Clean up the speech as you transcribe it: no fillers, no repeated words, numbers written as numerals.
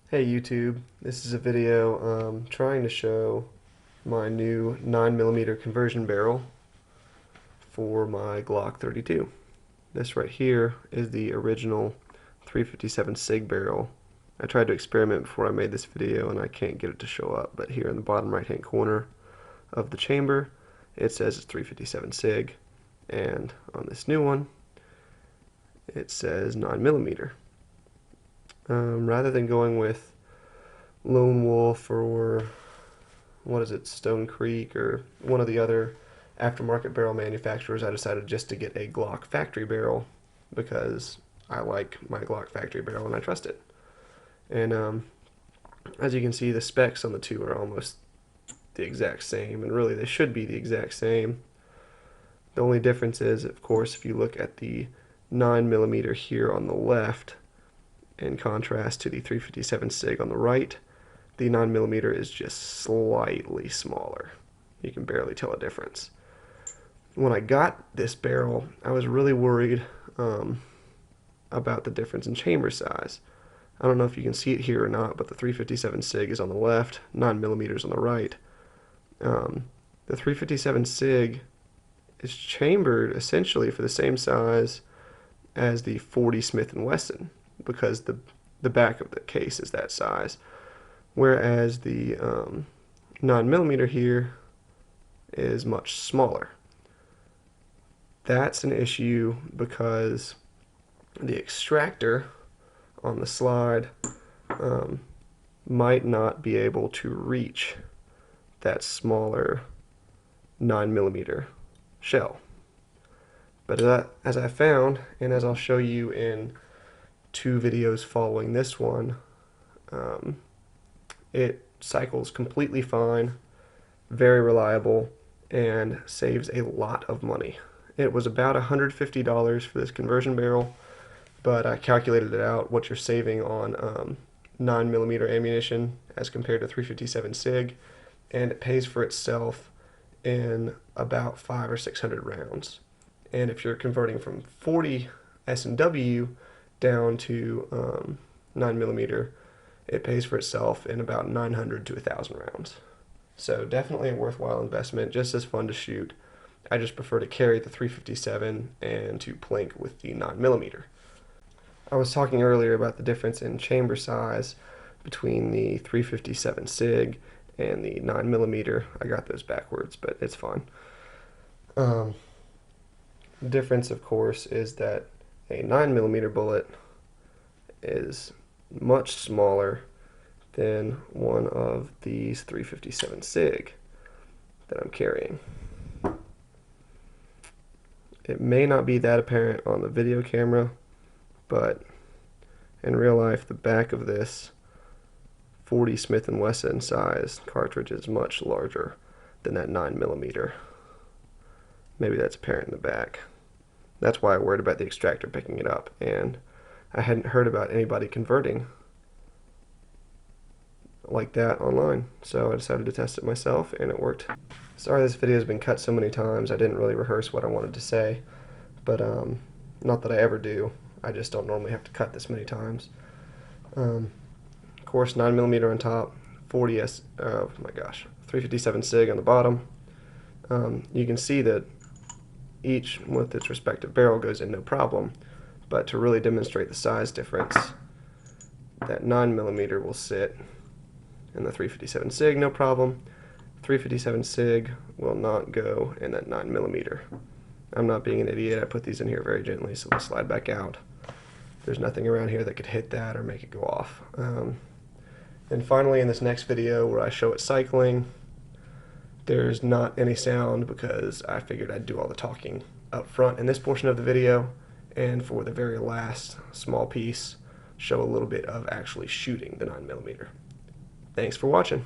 Hey YouTube, this is a video trying to show my new 9mm conversion barrel for my Glock 32. This right here is the original 357 SIG barrel. I tried to experiment before I made this video and I can't get it to show up, but here in the bottom right hand corner of the chamber it says it's 357 SIG, and on this new one it says 9mm. Rather than going with Lone Wolf or what is it, Stone Creek or one of the other aftermarket barrel manufacturers, I decided just to get a Glock factory barrel because I like my Glock factory barrel and I trust it. And as you can see, the specs on the two are almost the exact same, and really they should be the exact same. The only difference is, of course, if you look at the 9mm here on the left in contrast to the 357 SIG on the right, the 9mm is just slightly smaller. You can barely tell a difference. When I got this barrel, I was really worried about the difference in chamber size. I don't know if you can see it here or not, but the 357 SIG is on the left, 9mm on the right. The 357 SIG is chambered essentially for the same size as the 40 Smith & Wesson because the back of the case is that size, whereas the 9mm here is much smaller. That's an issue because the extractor on the slide might not be able to reach that smaller 9mm shell. But as I found, and as I'll show you in two videos following this one, it cycles completely fine, very reliable, and saves a lot of money. It was about $150 for this conversion barrel, but I calculated it out what you're saving on 9mm ammunition as compared to 357 SIG, and it pays for itself in about 500 or 600 rounds. And if you're converting from 40 S&W down to 9mm, it pays for itself in about 900 to 1,000 rounds. So definitely a worthwhile investment, just as fun to shoot. I just prefer to carry the 357 and to plink with the 9mm. I was talking earlier about the difference in chamber size between the 357 SIG and the 9mm. I got those backwards, but it's fine. The difference, of course, is that a 9mm bullet is much smaller than one of these 357 SIG that I'm carrying. It may not be that apparent on the video camera, but in real life the back of this 40 Smith & Wesson size cartridge is much larger than that 9mm. Maybe that's apparent in the back. That's why I worried about the extractor picking it up, and I hadn't heard about anybody converting like that online, so I decided to test it myself and it worked. Sorry this video has been cut so many times. I didn't really rehearse what I wanted to say, but not that I ever do. I just don't normally have to cut this many times. Of course, 9mm on top, 357 SIG on the bottom. You can see that each with its respective barrel goes in no problem, but to really demonstrate the size difference, that 9mm will sit in the 357 SIG no problem. 357 SIG will not go in that 9mm. I'm not being an idiot. I put these in here very gently so they'll slide back out. There's nothing around here that could hit that or make it go off. And finally, in this next video where I show it cycling, there's not any sound because I figured I'd do all the talking up front in this portion of the video, and for the very last small piece, show a little bit of actually shooting the 9mm. Thanks for watching.